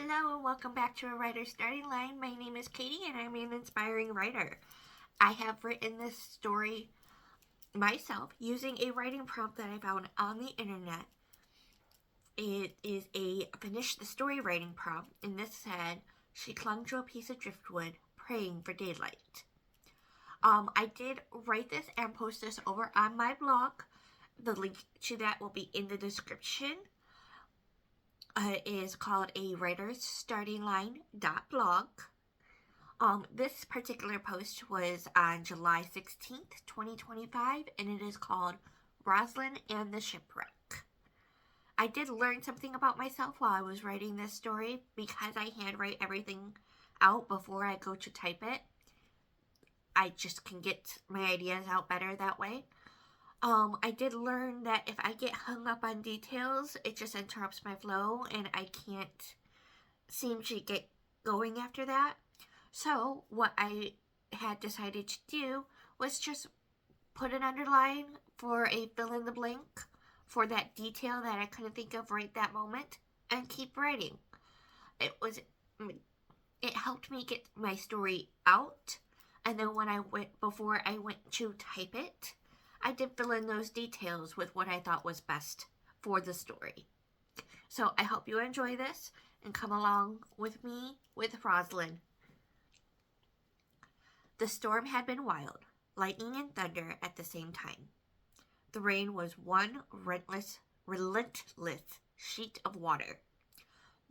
Hello and welcome back to A Writer's Starting Line. My name is Katie and I'm an inspiring writer. I have written this story myself using a writing prompt that I found on the internet. It is a finish the story writing prompt, and this said, she clung to a piece of driftwood, praying for daylight. I did write this and post this over on my blog. The link to that will be in the description. It is called a writer's starting line.blog. This particular post was on July 16th, 2025, and it is called Roslyn and the Shipwreck. I did learn something about myself while I was writing this story because I handwrite everything out before I go to type it. I just can get my ideas out better that way. I did learn that if I get hung up on details, it just interrupts my flow and I can't seem to get going after that. So what I had decided to do was just put an underline for a fill in the blank for that detail that I couldn't think of right that moment and keep writing. It helped me get my story out, and then before I went to type it, I did fill in those details with what I thought was best for the story. So I hope you enjoy this and come along with me with Roslyn. The storm had been wild, lightning and thunder at the same time. The rain was one relentless sheet of water.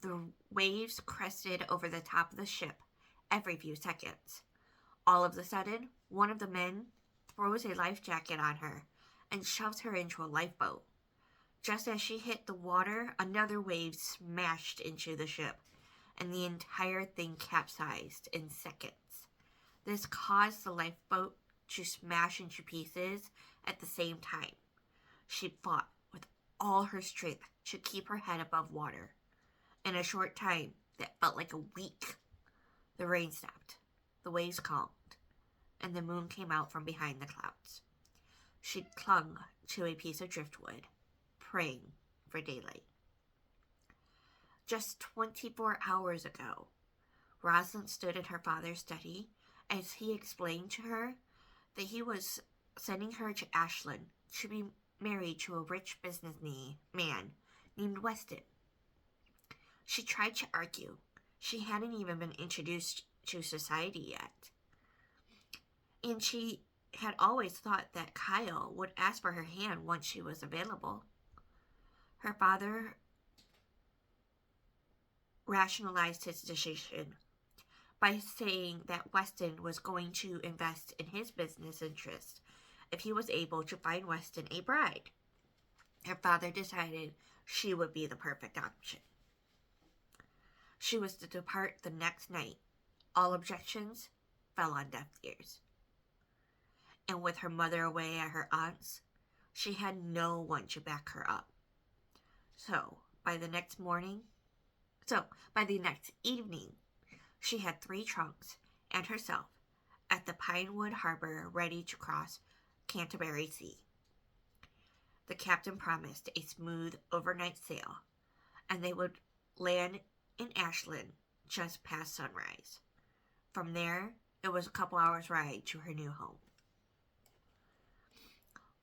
The waves crested over the top of the ship every few seconds. All of a sudden, one of the men throws a life jacket on her and shoves her into a lifeboat. Just as she hit the water, another wave smashed into the ship, and the entire thing capsized in seconds. This caused the lifeboat to smash into pieces at the same time. She fought with all her strength to keep her head above water. In a short time that felt like a week, the rain stopped, the waves calmed, and the moon came out from behind the clouds. She clung to a piece of driftwood, praying for daylight. Just 24 hours ago, Roslyn stood in her father's study as he explained to her that he was sending her to Ashland to be married to a rich businessman named Weston. She tried to argue. She hadn't even been introduced to society yet. And she had always thought that Kyle would ask for her hand once she was available. Her father rationalized his decision by saying that Weston was going to invest in his business interest if he was able to find Weston a bride. Her father decided she would be the perfect option. She was to depart the next night. All objections fell on deaf ears. And with her mother away at her aunt's, she had no one to back her up. So, by the next evening, she had 3 trunks and herself at the Pinewood Harbor ready to cross Canterbury Sea. The captain promised a smooth overnight sail, and they would land in Ashland just past sunrise. From there, it was a couple hours' ride to her new home.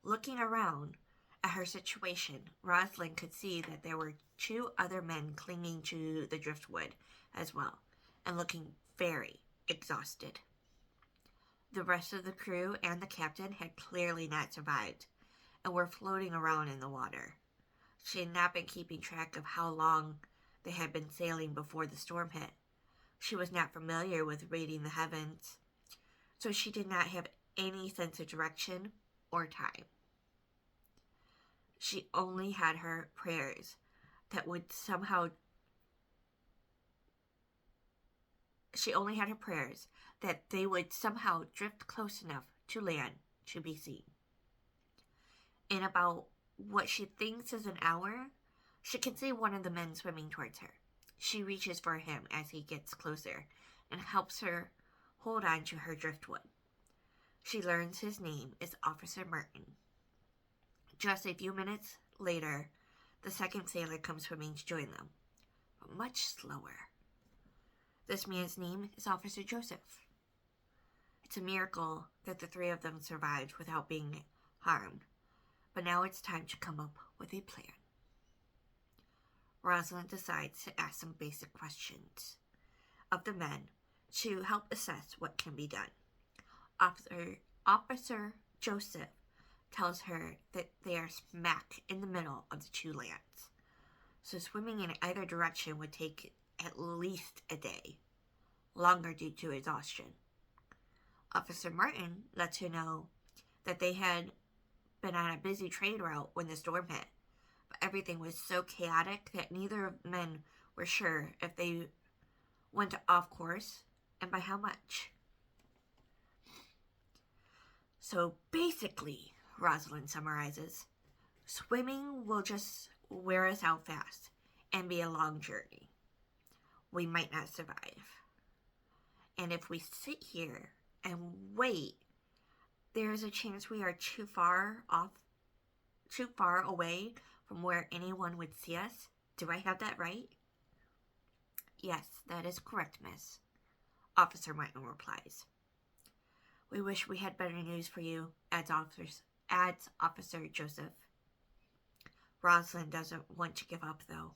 Looking around at her situation, Roslyn could see that there were 2 other men clinging to the driftwood as well, and looking very exhausted. The rest of the crew and the captain had clearly not survived, and were floating around in the water. She had not been keeping track of how long they had been sailing before the storm hit. She was not familiar with reading the heavens, so she did not have any sense of direction or time. She only had her prayers that they would somehow drift close enough to land to be seen. In about what she thinks is an hour, she can see one of the men swimming towards her. She reaches for him as he gets closer and helps her hold on to her driftwood. She learns his name is Officer Merton. Just a few minutes later, the second sailor comes swimming to join them, but much slower. This man's name is Officer Joseph. It's a miracle that the three of them survived without being harmed, but now it's time to come up with a plan. Roslyn decides to ask some basic questions of the men to help assess what can be done. Officer Joseph tells her that they are smack in the middle of the two lands, so swimming in either direction would take at least a day, longer due to exhaustion. Officer Martin lets her know that they had been on a busy trade route when the storm hit, but everything was so chaotic that neither of the men were sure if they went off course and by how much. So basically, Roslyn summarizes, swimming will just wear us out fast and be a long journey. We might not survive. And if we sit here and wait, there is a chance we are too far away from where anyone would see us. Do I have that right? Yes, that is correct, miss, Officer Martin replies. We wish we had better news for you, adds Officer Joseph. Roslyn doesn't want to give up, though.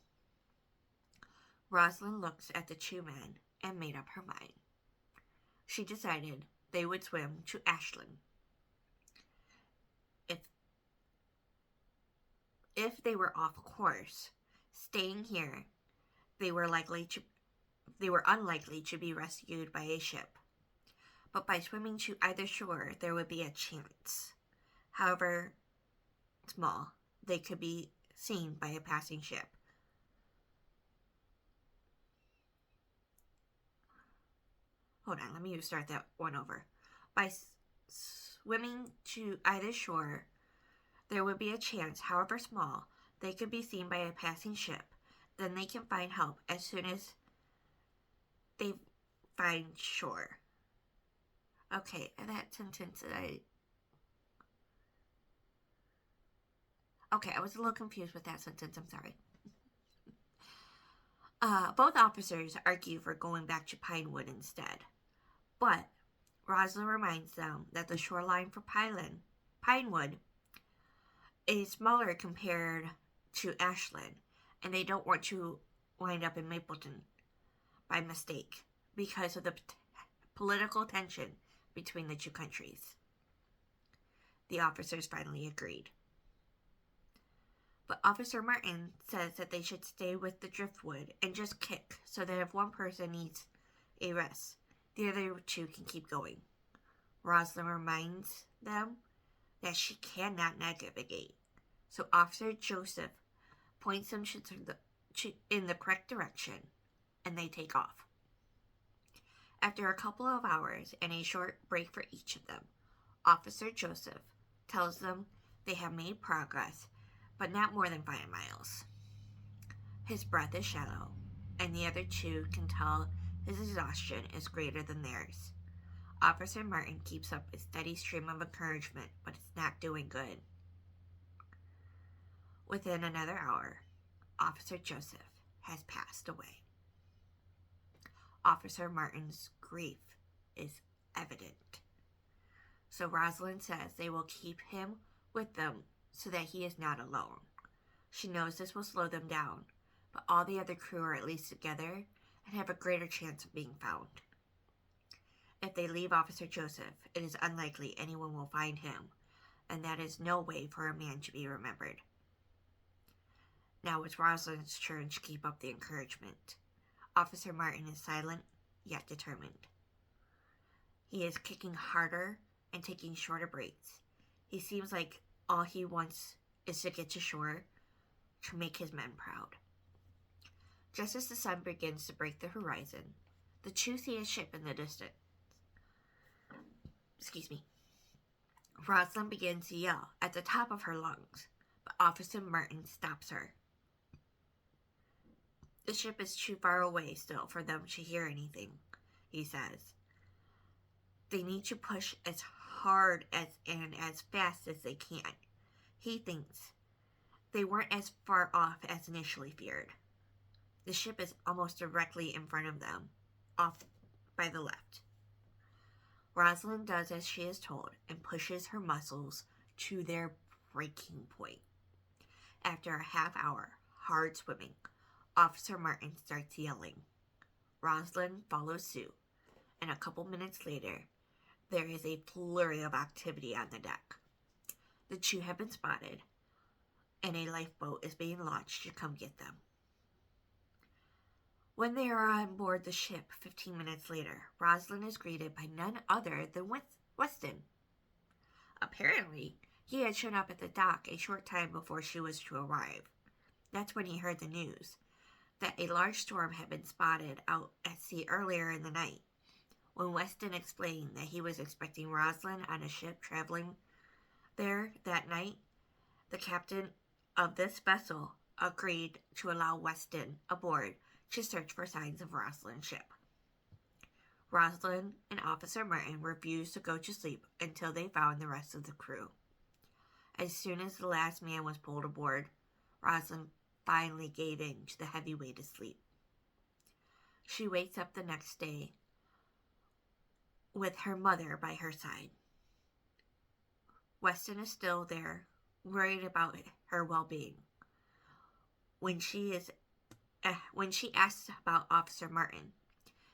Roslyn looks at the two men and made up her mind. She decided they would swim to Ashland. If they were off course, staying here, they were unlikely to be rescued by a ship. But by swimming to either shore, there would be a chance. However small, they could be seen by a passing ship. Hold on, let me start that one over. By swimming to either shore, there would be a chance, however small, they could be seen by a passing ship. Then they can find help as soon as they find shore. Okay, that sentence I was a little confused with that sentence, I'm sorry. Both officers argue for going back to Pinewood instead. But Roslyn reminds them that the shoreline for Pinewood is smaller compared to Ashland, and they don't want to wind up in Mapleton by mistake because of the political tension between the two countries. The officers finally agreed. But Officer Martin says that they should stay with the driftwood and just kick so that if one person needs a rest, the other two can keep going. Roslyn reminds them that she cannot navigate, so Officer Joseph points them in the correct direction, and they take off. After a couple of hours and a short break for each of them, Officer Joseph tells them they have made progress, but not more than 5 miles. His breath is shallow, and the other two can tell his exhaustion is greater than theirs. Officer Martin keeps up a steady stream of encouragement, but it's not doing good. Within another hour, Officer Joseph has passed away. Officer Martin's grief is evident. So Roslyn says they will keep him with them so that he is not alone. She knows this will slow them down, but all the other crew are at least together and have a greater chance of being found. If they leave Officer Joseph, it is unlikely anyone will find him, and that is no way for a man to be remembered. Now it's Roslyn's turn to keep up the encouragement. Officer Martin is silent, yet determined. He is kicking harder and taking shorter breaks. He seems like all he wants is to get to shore to make his men proud. Just as the sun begins to break the horizon, the two see a ship in the distance. Roslyn begins to yell at the top of her lungs, but Officer Martin stops her. The ship is too far away still for them to hear anything, he says. They need to push as hard and as fast as they can. He thinks they weren't as far off as initially feared. The ship is almost directly in front of them, off by the left. Roslyn does as she is told and pushes her muscles to their breaking point. After a half hour hard swimming, Officer Martin starts yelling. Roslyn follows suit, and a couple minutes later, there is a flurry of activity on the deck. The two have been spotted, and a lifeboat is being launched to come get them. When they are on board the ship 15 minutes later, Roslyn is greeted by none other than Weston. Apparently, he had shown up at the dock a short time before she was to arrive. That's when he heard the news that a large storm had been spotted out at sea earlier in the night. When Weston explained that he was expecting Roslyn on a ship traveling there that night, the captain of this vessel agreed to allow Weston aboard to search for signs of Roslyn's ship. Roslyn and Officer Martin refused to go to sleep until they found the rest of the crew. As soon as the last man was pulled aboard, Roslyn finally gave in to the heavy weight of sleep. She wakes up the next day with her mother by her side. Weston is still there, worried about her well-being. When she asks about Officer Martin,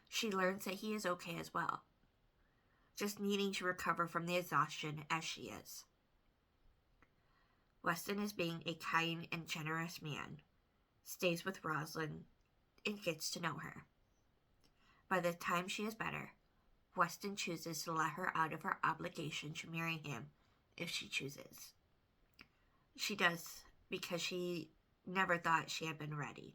she learns that he is okay as well, just needing to recover from the exhaustion as she is. Weston is being a kind and generous man, stays with Roslyn, and gets to know her. By the time she is better, Weston chooses to let her out of her obligation to marry him if she chooses. She does because she never thought she had been ready.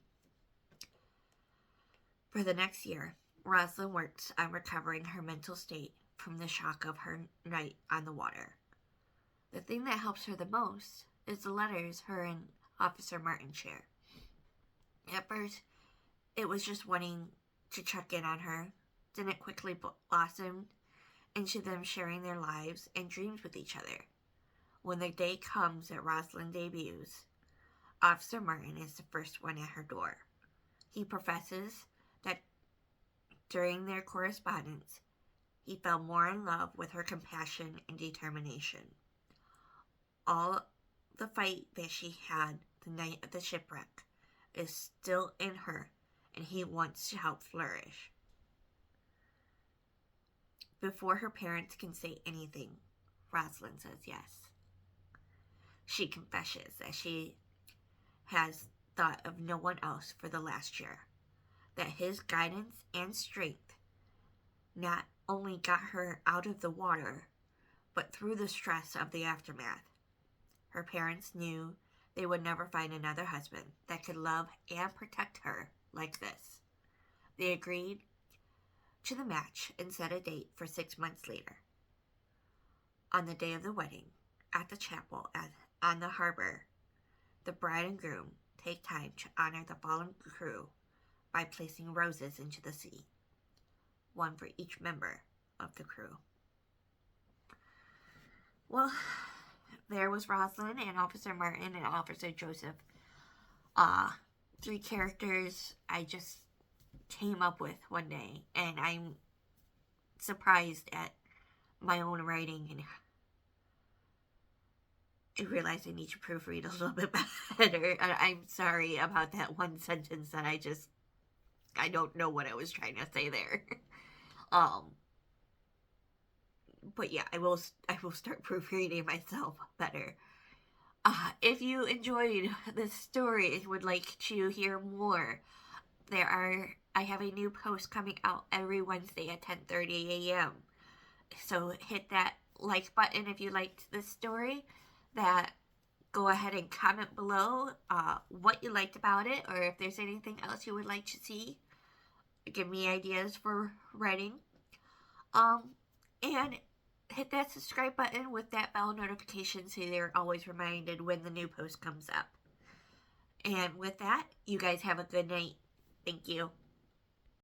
For the next year, Roslyn works on recovering her mental state from the shock of her night on the water. The thing that helps her the most is the letters her and Officer Martin share. At first, it was just wanting to check in on her, then it quickly blossomed into them sharing their lives and dreams with each other. When the day comes that Roslyn debuts, Officer Martin is the first one at her door. He professes that during their correspondence, he fell more in love with her compassion and determination. All the fight that she had the night of the shipwreck is still in her, and he wants to help flourish. Before her parents can say anything, Roslyn says yes. She confesses that she has thought of no one else for the last year, that his guidance and strength not only got her out of the water, but through the stress of the aftermath. Her parents knew they would never find another husband that could love and protect her like this. They agreed to the match and set a date for 6 months later. On the day of the wedding, at the chapel on the harbor, the bride and groom take time to honor the fallen crew by placing roses into the sea, one for each member of the crew. Well, there was Roslyn and Officer Martin and Officer Joseph. 3 characters I just came up with one day, and I'm surprised at my own writing, and I realize I need to proofread a little bit better. I'm sorry about that one sentence that I don't know what I was trying to say there. But yeah, I will start proofreading myself better. If you enjoyed this story and would like to hear more, I have a new post coming out every Wednesday at 10:30 a.m. So hit that like button if you liked this story. Go ahead and comment below what you liked about it, or if there's anything else you would like to see. Give me ideas for writing. And hit that subscribe button with that bell notification so you're always reminded when the new post comes up. And with that, you guys have a good night. Thank you.